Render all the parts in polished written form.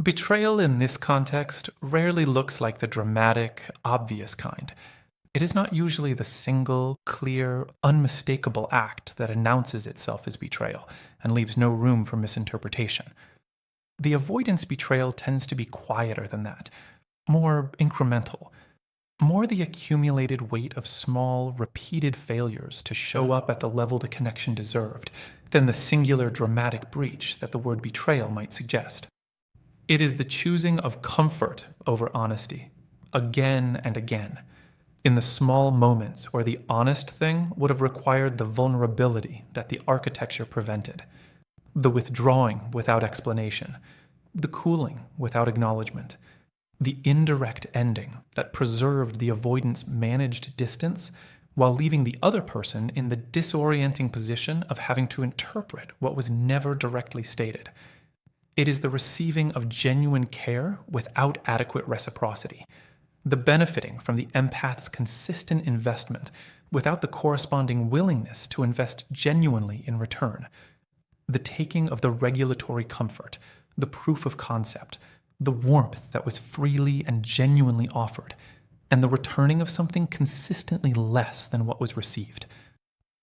Betrayal in this context rarely looks like the dramatic, obvious kind. It is not usually the single, clear, unmistakable act that announces itself as betrayal and leaves no room for misinterpretation. The avoidance betrayal tends to be quieter than that, more incremental, more the accumulated weight of small, repeated failures to show up at the level the connection deserved than the singular dramatic breach that the word betrayal might suggest. It is the choosing of comfort over honesty, again and again, in the small moments where the honest thing would have required the vulnerability that the architecture prevented, the withdrawing without explanation, the cooling without acknowledgement, the indirect ending that preserved the avoidance managed distance while leaving the other person in the disorienting position of having to interpret what was never directly stated. It is the receiving of genuine care without adequate reciprocity, the benefiting from the empath's consistent investment without the corresponding willingness to invest genuinely in return, the taking of the regulatory comfort, the proof of concept, the warmth that was freely and genuinely offered, and the returning of something consistently less than what was received.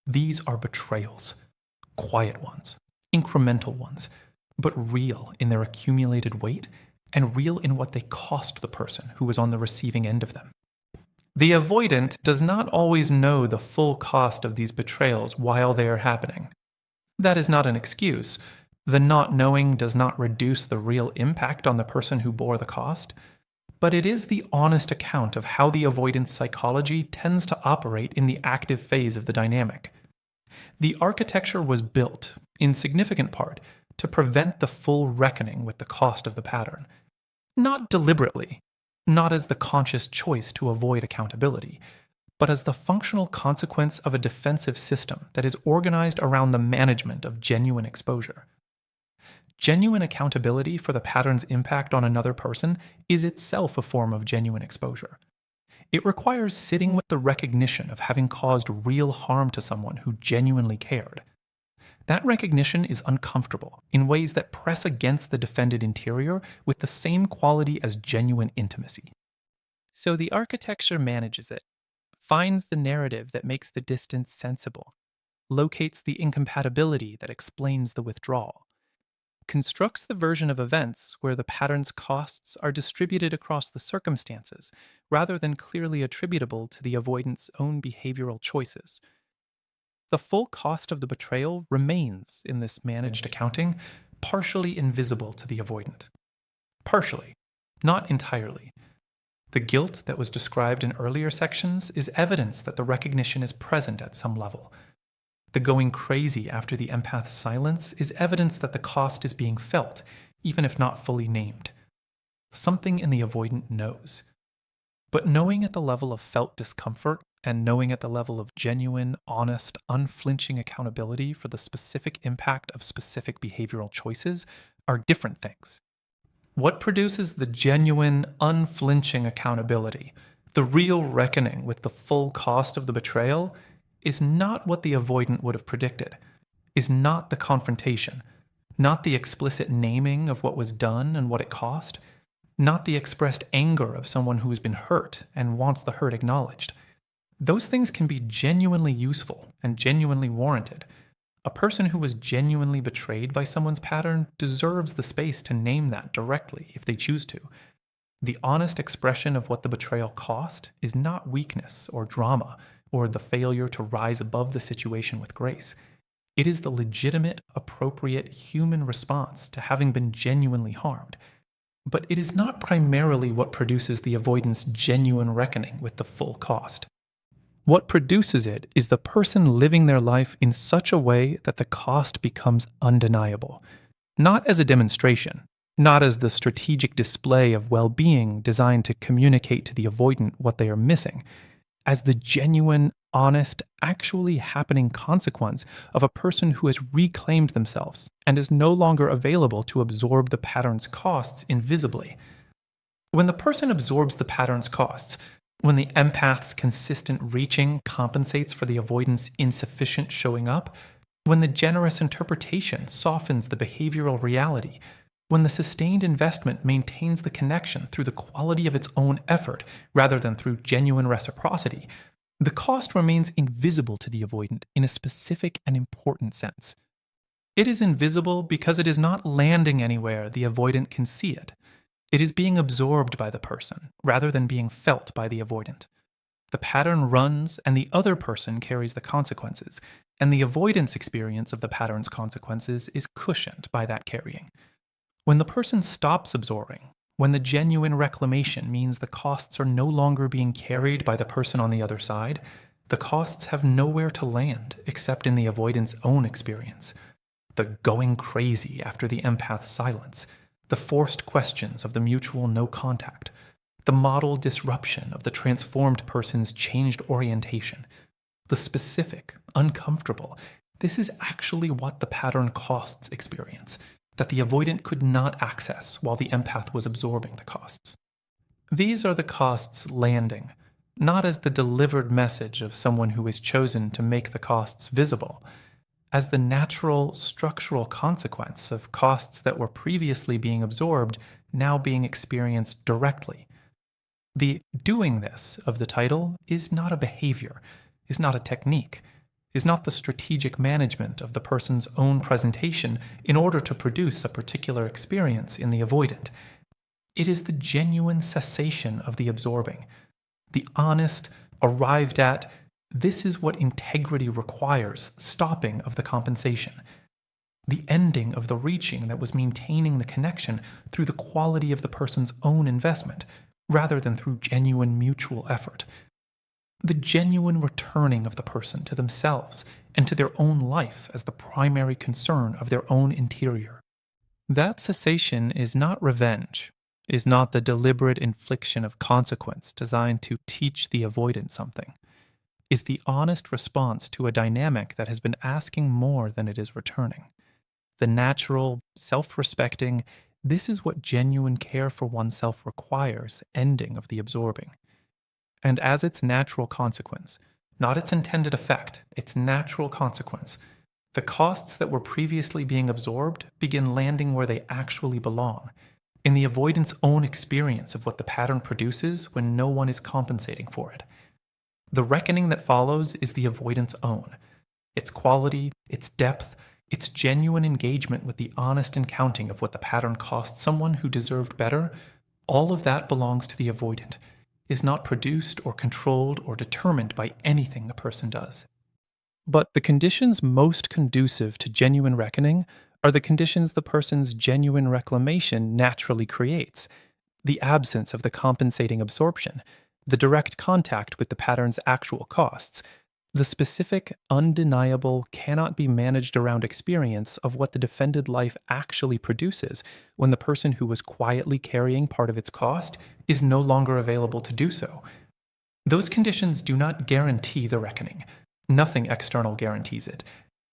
These are betrayals, quiet ones, incremental ones, but real in their accumulated weight and real in what they cost the person who was on the receiving end of them. The avoidant does not always know the full cost of these betrayals while they are happening. That is not an excuse. The not knowing does not reduce the real impact on the person who bore the cost, but it is the honest account of how the avoidance psychology tends to operate in the active phase of the dynamic. The architecture was built, in significant part, to prevent the full reckoning with the cost of the pattern. Not deliberately, not as the conscious choice to avoid accountability, but as the functional consequence of a defensive system that is organized around the management of genuine exposure. Genuine accountability for the pattern's impact on another person is itself a form of genuine exposure. It requires sitting with the recognition of having caused real harm to someone who genuinely cared. That recognition is uncomfortable in ways that press against the defended interior with the same quality as genuine intimacy. So the architecture manages it, finds the narrative that makes the distance sensible, locates the incompatibility that explains the withdrawal, constructs the version of events where the pattern's costs are distributed across the circumstances rather than clearly attributable to the avoidant's own behavioral choices. The full cost of the betrayal remains in this managed accounting, partially invisible to the avoidant. Partially, not entirely. The guilt that was described in earlier sections is evidence that the recognition is present at some level. The going crazy after the empath's silence is evidence that the cost is being felt, even if not fully named. Something in the avoidant knows. But knowing at the level of felt discomfort and knowing at the level of genuine, honest, unflinching accountability for the specific impact of specific behavioral choices are different things. What produces the genuine, unflinching accountability, the real reckoning with the full cost of the betrayal, is not what the avoidant would have predicted, is not the confrontation, not the explicit naming of what was done and what it cost, not the expressed anger of someone who has been hurt and wants the hurt acknowledged. Those things can be genuinely useful and genuinely warranted. A person who was genuinely betrayed by someone's pattern deserves the space to name that directly if they choose to. The honest expression of what the betrayal cost is not weakness or drama or the failure to rise above the situation with grace. It is the legitimate, appropriate human response to having been genuinely harmed. But it is not primarily what produces the avoidant's genuine reckoning with the full cost. What produces it is the person living their life in such a way that the cost becomes undeniable, not as a demonstration, not as the strategic display of well-being designed to communicate to the avoidant what they are missing, as the genuine, honest, actually happening consequence of a person who has reclaimed themselves and is no longer available to absorb the pattern's costs invisibly. When the person absorbs the pattern's costs, when the empath's consistent reaching compensates for the avoidant's insufficient showing up, when the generous interpretation softens the behavioral reality, when the sustained investment maintains the connection through the quality of its own effort rather than through genuine reciprocity, the cost remains invisible to the avoidant in a specific and important sense. It is invisible because it is not landing anywhere the avoidant can see it. It is being absorbed by the person rather than being felt by the avoidant. The pattern runs and the other person carries the consequences, and the avoidance experience of the pattern's consequences is cushioned by that carrying. When the person stops absorbing, when the genuine reclamation means the costs are no longer being carried by the person on the other side, the costs have nowhere to land except in the avoidant's own experience. The going crazy after the empath's silence, the forced questions of the mutual no contact, the model disruption of the transformed person's changed orientation, the specific, uncomfortable, this is actually what the pattern costs experience, that the avoidant could not access while the empath was absorbing the costs. These are the costs landing, not as the delivered message of someone who is chosen to make the costs visible, as the natural structural consequence of costs that were previously being absorbed now being experienced directly. The doing this of the title is not a behavior, is not a technique, is not the strategic management of the person's own presentation in order to produce a particular experience in the avoidant. It is the genuine cessation of the absorbing, the honest, arrived at, this is what integrity requires, stopping of the compensation, the ending of the reaching that was maintaining the connection through the quality of the person's own investment, rather than through genuine mutual effort. The genuine returning of the person to themselves and to their own life as the primary concern of their own interior. That cessation is not revenge, is not the deliberate infliction of consequence designed to teach the avoidant something, is the honest response to a dynamic that has been asking more than it is returning. The natural, self-respecting, this is what genuine care for oneself requires, ending of the absorbing. And as its natural consequence, not its intended effect, its natural consequence, the costs that were previously being absorbed begin landing where they actually belong, in the avoidant's own experience of what the pattern produces when no one is compensating for it. The reckoning that follows is the avoidant's own. Its quality, its depth, its genuine engagement with the honest accounting of what the pattern cost someone who deserved better, all of that belongs to the avoidant, is not produced or controlled or determined by anything the person does. But the conditions most conducive to genuine reckoning are the conditions the person's genuine reclamation naturally creates: the absence of the compensating absorption, the direct contact with the pattern's actual costs, the specific, undeniable, cannot be managed around experience of what the defended life actually produces when the person who was quietly carrying part of its cost is no longer available to do so. Those conditions do not guarantee the reckoning. Nothing external guarantees it.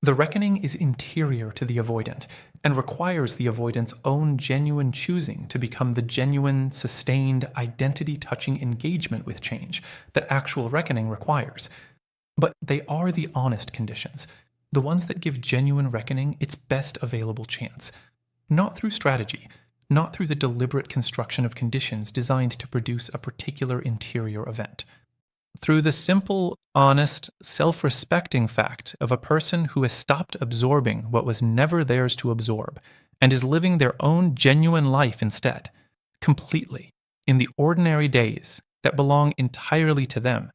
The reckoning is interior to the avoidant and requires the avoidant's own genuine choosing to become the genuine, sustained, identity-touching engagement with change that actual reckoning requires. But they are the honest conditions, the ones that give genuine reckoning its best available chance. Not through strategy, not through the deliberate construction of conditions designed to produce a particular interior event. Through the simple, honest, self-respecting fact of a person who has stopped absorbing what was never theirs to absorb and is living their own genuine life instead, completely, in the ordinary days that belong entirely to them,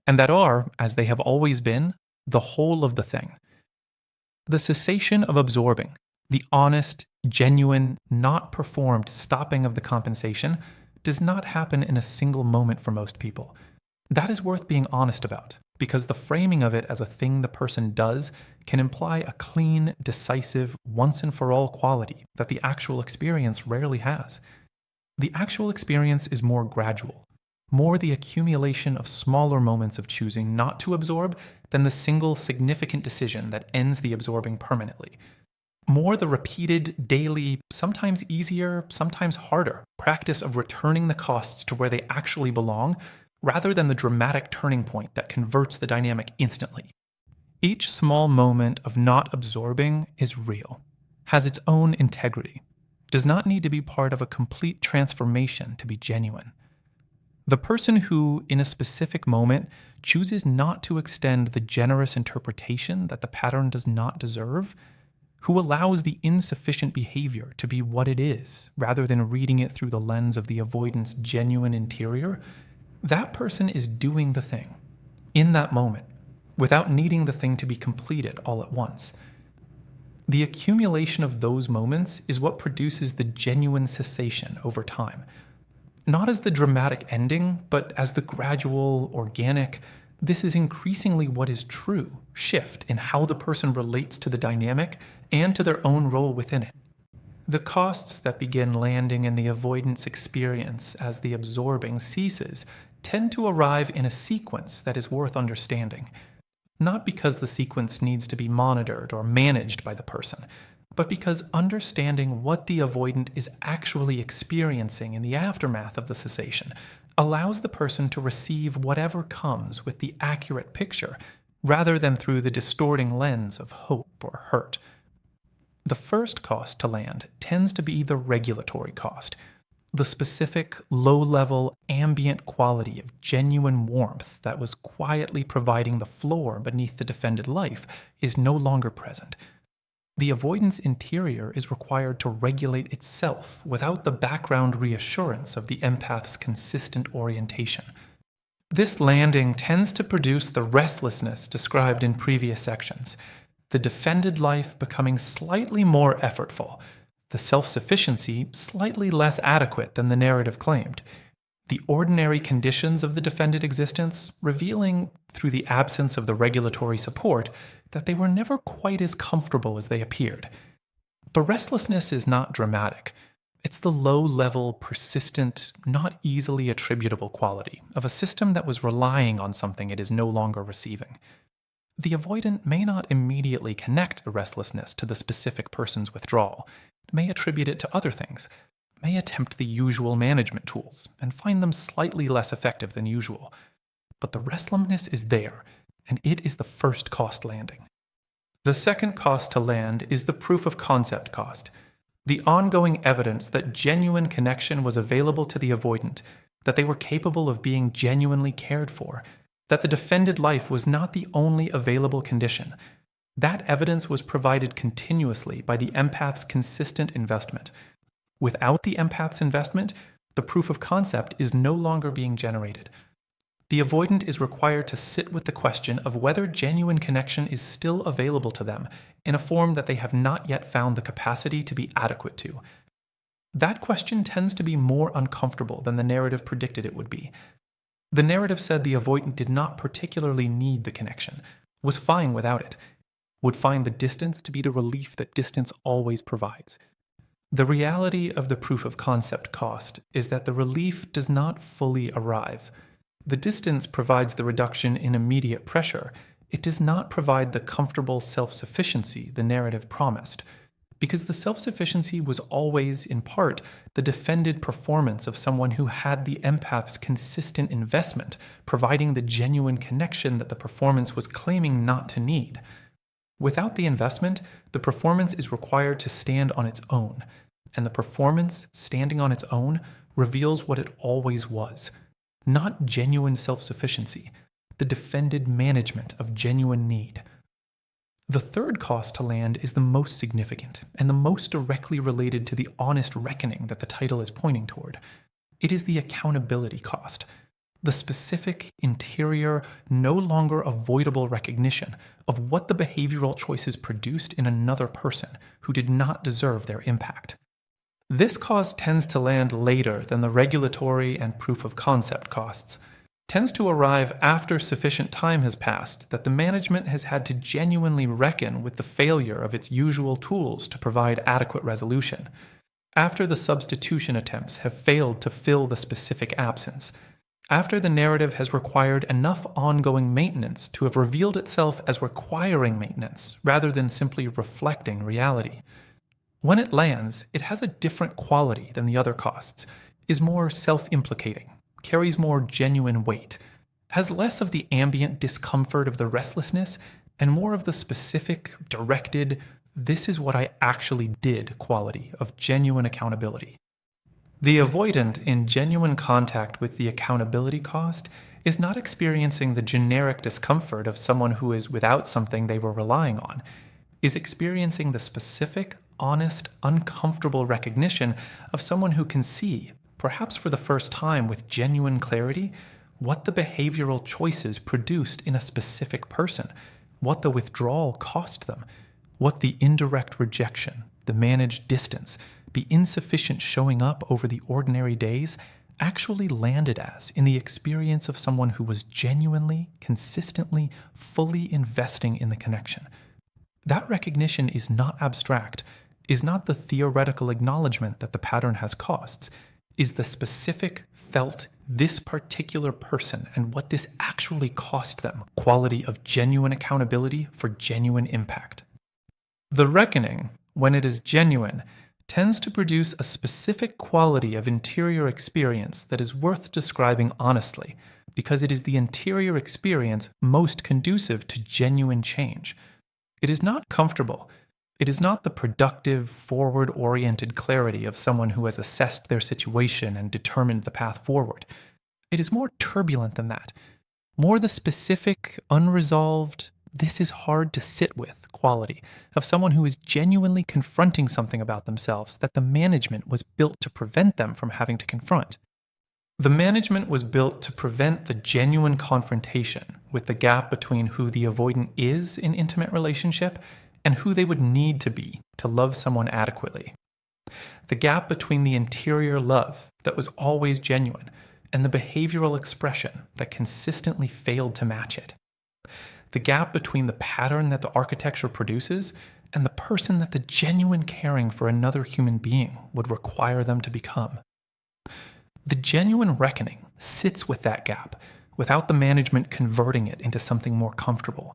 and that are, as they have always been, the whole of the thing. The cessation of absorbing, the honest, genuine, not performed stopping of the compensation, does not happen in a single moment for most people. That is worth being honest about, because the framing of it as a thing the person does can imply a clean, decisive, once-and-for-all quality that the actual experience rarely has. The actual experience is more gradual, more the accumulation of smaller moments of choosing not to absorb than the single significant decision that ends the absorbing permanently. More the repeated, daily, sometimes easier, sometimes harder practice of returning the costs to where they actually belong, rather than the dramatic turning point that converts the dynamic instantly. Each small moment of not absorbing is real, has its own integrity. does not need to be part of a complete transformation to be genuine. The person who, in a specific moment, chooses not to extend the generous interpretation that the pattern does not deserve, who allows the insufficient behavior to be what it is, rather than reading it through the lens of the avoidant's genuine interior, that person is doing the thing, in that moment, without needing the thing to be completed all at once. The accumulation of those moments is what produces the genuine cessation over time. Not as the dramatic ending, but as the gradual, organic, this is increasingly what is true shift in how the person relates to the dynamic and to their own role within it. The costs that begin landing in the avoidance experience as the absorbing ceases tend to arrive in a sequence that is worth understanding. Not because the sequence needs to be monitored or managed by the person, but because understanding what the avoidant is actually experiencing in the aftermath of the cessation allows the person to receive whatever comes with the accurate picture, rather than through the distorting lens of hope or hurt. The first cost to land tends to be the regulatory cost. The specific, low-level, ambient quality of genuine warmth that was quietly providing the floor beneath the defended life is no longer present. The avoidance interior is required to regulate itself without the background reassurance of the empath's consistent orientation. This landing tends to produce the restlessness described in previous sections, the defended life becoming slightly more effortful, the self-sufficiency slightly less adequate than the narrative claimed, the ordinary conditions of the defended existence revealing, through the absence of the regulatory support, that they were never quite as comfortable as they appeared. The restlessness is not dramatic. It's the low-level, persistent, not easily attributable quality of a system that was relying on something it is no longer receiving. The avoidant may not immediately connect the restlessness to the specific person's withdrawal, may attribute it to other things, may attempt the usual management tools and find them slightly less effective than usual. But the restlessness is there, and it is the first cost landing. The second cost to land is the proof of concept cost, the ongoing evidence that genuine connection was available to the avoidant, that they were capable of being genuinely cared for, that the defended life was not the only available condition. That evidence was provided continuously by the empath's consistent investment. Without the empath's investment, the proof of concept is no longer being generated. The avoidant is required to sit with the question of whether genuine connection is still available to them in a form that they have not yet found the capacity to be adequate to. That question tends to be more uncomfortable than the narrative predicted it would be. The narrative said the avoidant did not particularly need the connection, was fine without it, would find the distance to be the relief that distance always provides. The reality of the proof of concept cost is that the relief does not fully arrive. The distance provides the reduction in immediate pressure. It does not provide the comfortable self-sufficiency the narrative promised, because the self-sufficiency was always, in part, the defended performance of someone who had the empath's consistent investment, providing the genuine connection that the performance was claiming not to need. Without the investment, the performance is required to stand on its own, and the performance, standing on its own, reveals what it always was. Not genuine self-sufficiency, the defended management of genuine need. The third cost to land is the most significant, and the most directly related to the honest reckoning that the title is pointing toward. It is the accountability cost. The specific, interior, no longer avoidable recognition of what the behavioral choices produced in another person who did not deserve their impact. This cost tends to land later than the regulatory and proof of concept costs, tends to arrive after sufficient time has passed that the management has had to genuinely reckon with the failure of its usual tools to provide adequate resolution, after the substitution attempts have failed to fill the specific absence, after the narrative has required enough ongoing maintenance to have revealed itself as requiring maintenance rather than simply reflecting reality. When it lands, it has a different quality than the other costs, is more self-implicating, carries more genuine weight, has less of the ambient discomfort of the restlessness, and more of the specific, directed, "This is what I actually did" quality of genuine accountability. The avoidant in genuine contact with the accountability cost is not experiencing the generic discomfort of someone who is without something they were relying on, is experiencing the specific, honest, uncomfortable recognition of someone who can see, perhaps for the first time with genuine clarity, what the behavioral choices produced in a specific person, what the withdrawal cost them, what the indirect rejection, the managed distance, the insufficient showing up over the ordinary days actually landed as in the experience of someone who was genuinely, consistently, fully investing in the connection. That recognition is not abstract, is not the theoretical acknowledgement that the pattern has costs, is the specific, felt, this particular person and what this actually cost them quality of genuine accountability for genuine impact. The reckoning, when it is genuine, tends to produce a specific quality of interior experience that is worth describing honestly, because it is the interior experience most conducive to genuine change. It is not comfortable. It is not the productive, forward oriented clarity of someone who has assessed their situation and determined the path forward. It is more turbulent than that, more the specific, unresolved, this is hard to sit with quality of someone who is genuinely confronting something about themselves that the management was built to prevent them from having to confront. The management was built to prevent the genuine confrontation with the gap between who the avoidant is in intimate relationship and who they would need to be to love someone adequately. The gap between the interior love that was always genuine and the behavioral expression that consistently failed to match it. The gap between the pattern that the architecture produces and the person that the genuine caring for another human being would require them to become. The genuine reckoning sits with that gap without the management converting it into something more comfortable,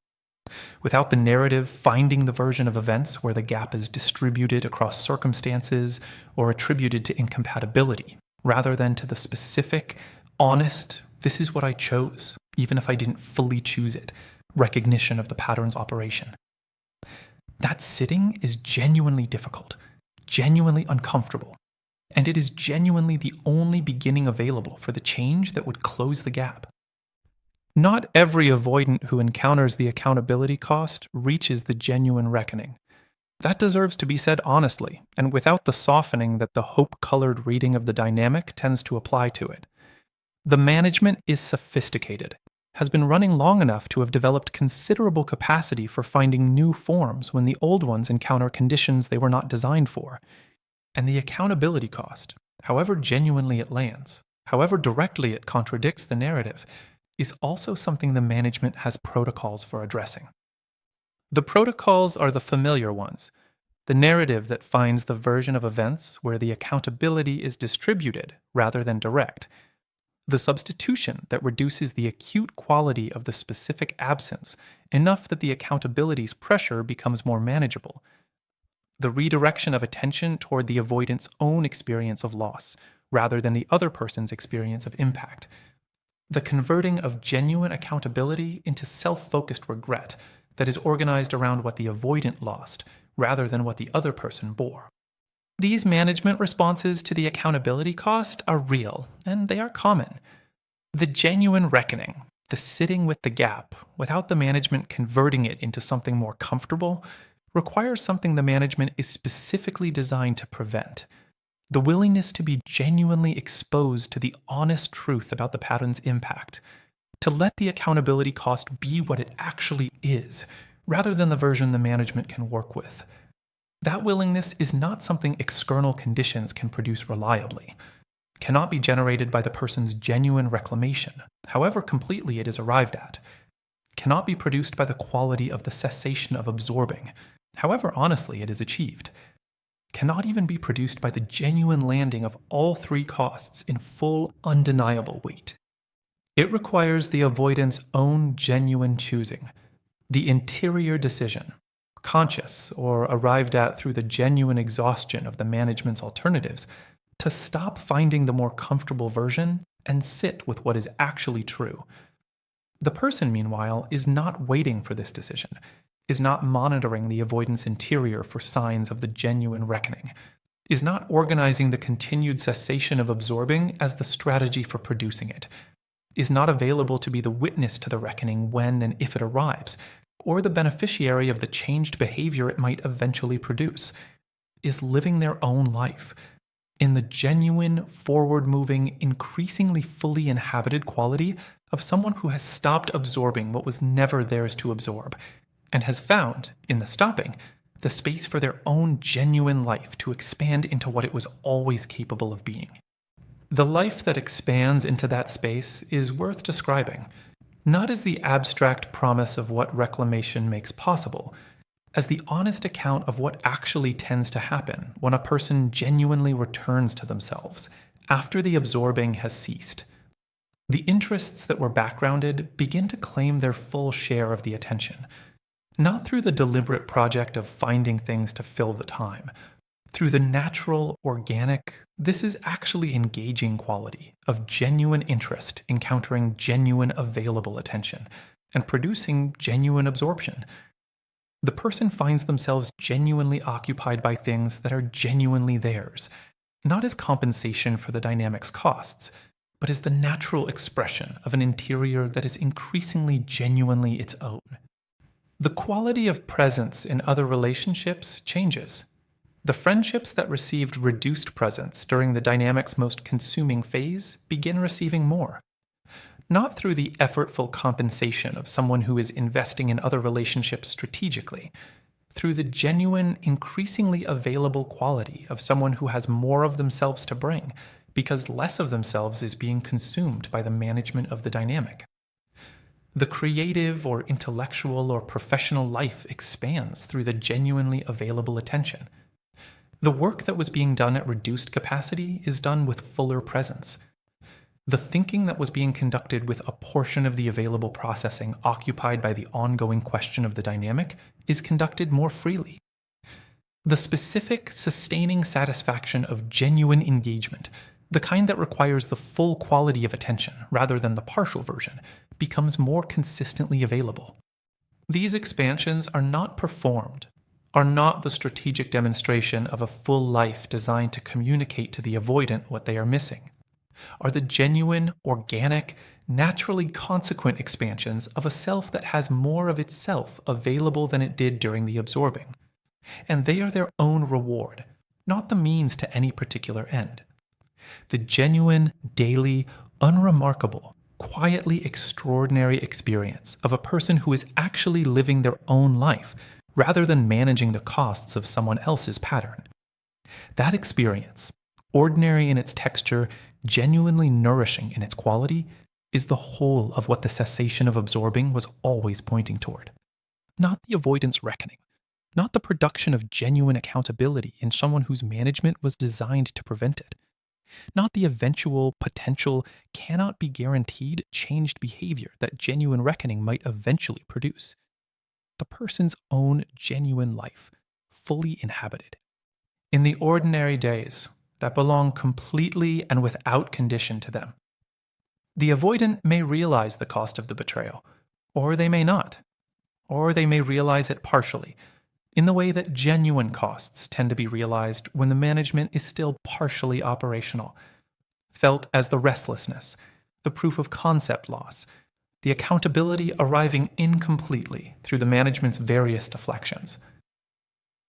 without the narrative finding the version of events where the gap is distributed across circumstances or attributed to incompatibility, rather than to the specific, honest, this is what I chose, even if I didn't fully choose it, recognition of the pattern's operation. That sitting is genuinely difficult, genuinely uncomfortable, and it is genuinely the only beginning available for the change that would close the gap. Not every avoidant who encounters the accountability cost reaches the genuine reckoning. That deserves to be said honestly, and without the softening that the hope-colored reading of the dynamic tends to apply to it. The management is sophisticated, has been running long enough to have developed considerable capacity for finding new forms when the old ones encounter conditions they were not designed for. And the accountability cost, however genuinely it lands, however directly it contradicts the narrative, is also something the management has protocols for addressing. The protocols are the familiar ones, the narrative that finds the version of events where the accountability is distributed rather than direct, the substitution that reduces the acute quality of the specific absence enough that the accountability's pressure becomes more manageable, the redirection of attention toward the avoidant's own experience of loss rather than the other person's experience of impact, the converting of genuine accountability into self-focused regret that is organized around what the avoidant lost rather than what the other person bore. These management responses to the accountability cost are real, and they are common. The genuine reckoning, the sitting with the gap, without the management converting it into something more comfortable, requires something the management is specifically designed to prevent. The willingness to be genuinely exposed to the honest truth about the pattern's impact, to let the accountability cost be what it actually is, rather than the version the management can work with. That willingness is not something external conditions can produce reliably, cannot be generated by the person's genuine reclamation, however completely it is arrived at, cannot be produced by the quality of the cessation of absorbing, however honestly it is achieved, cannot even be produced by the genuine landing of all three costs in full, undeniable weight. It requires the avoidant's own genuine choosing, the interior decision, conscious or arrived at through the genuine exhaustion of the management's alternatives, to stop finding the more comfortable version and sit with what is actually true. The person, meanwhile, is not waiting for this decision. is not monitoring the avoidance interior for signs of the genuine reckoning, is not organizing the continued cessation of absorbing as the strategy for producing it, is not available to be the witness to the reckoning when and if it arrives, or the beneficiary of the changed behavior it might eventually produce, is living their own life in the genuine, forward-moving, increasingly fully inhabited quality of someone who has stopped absorbing what was never theirs to absorb, and has found, in the stopping, the space for their own genuine life to expand into what it was always capable of being. The life that expands into that space is worth describing, not as the abstract promise of what reclamation makes possible, as the honest account of what actually tends to happen when a person genuinely returns to themselves after the absorbing has ceased. The interests that were backgrounded begin to claim their full share of the attention, not through the deliberate project of finding things to fill the time, through the natural, organic, this is actually engaging quality of genuine interest encountering genuine available attention and producing genuine absorption. The person finds themselves genuinely occupied by things that are genuinely theirs, not as compensation for the dynamic's costs, but as the natural expression of an interior that is increasingly genuinely its own. The quality of presence in other relationships changes. The friendships that received reduced presence during the dynamic's most consuming phase begin receiving more. Not through the effortful compensation of someone who is investing in other relationships strategically, through the genuine, increasingly available quality of someone who has more of themselves to bring, because less of themselves is being consumed by the management of the dynamic. The creative or intellectual or professional life expands through the genuinely available attention. The work that was being done at reduced capacity is done with fuller presence. The thinking that was being conducted with a portion of the available processing occupied by the ongoing question of the dynamic is conducted more freely. The specific, sustaining satisfaction of genuine engagement, the kind that requires the full quality of attention rather than the partial version, becomes more consistently available. These expansions are not performed, are not the strategic demonstration of a full life designed to communicate to the avoidant what they are missing, are the genuine, organic, naturally consequent expansions of a self that has more of itself available than it did during the absorbing. And they are their own reward, not the means to any particular end. The genuine, daily, unremarkable, quietly extraordinary experience of a person who is actually living their own life rather than managing the costs of someone else's pattern. That experience, ordinary in its texture, genuinely nourishing in its quality, is the whole of what the cessation of absorbing was always pointing toward. Not the avoidance reckoning, not the production of genuine accountability in someone whose management was designed to prevent it, not the eventual, potential, cannot be guaranteed changed behavior that genuine reckoning might eventually produce. The person's own genuine life, fully inhabited. In the ordinary days that belong completely and without condition to them, the avoidant may realize the cost of the betrayal, or they may not, or they may realize it partially, in the way that genuine costs tend to be realized when the management is still partially operational, felt as the restlessness, the proof of concept loss, the accountability arriving incompletely through the management's various deflections.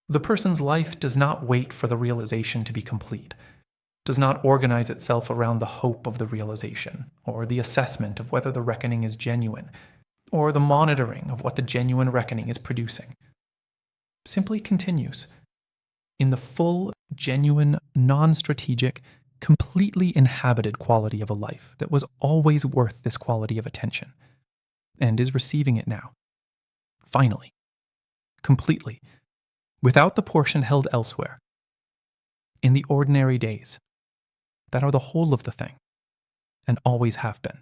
The person's life does not wait for the realization to be complete, does not organize itself around the hope of the realization, or the assessment of whether the reckoning is genuine, or the monitoring of what the genuine reckoning is producing. Simply continues in the full, genuine, non-strategic, completely inhabited quality of a life that was always worth this quality of attention, and is receiving it now. Finally, completely, without the portion held elsewhere, in the ordinary days that are the whole of the thing, and always have been.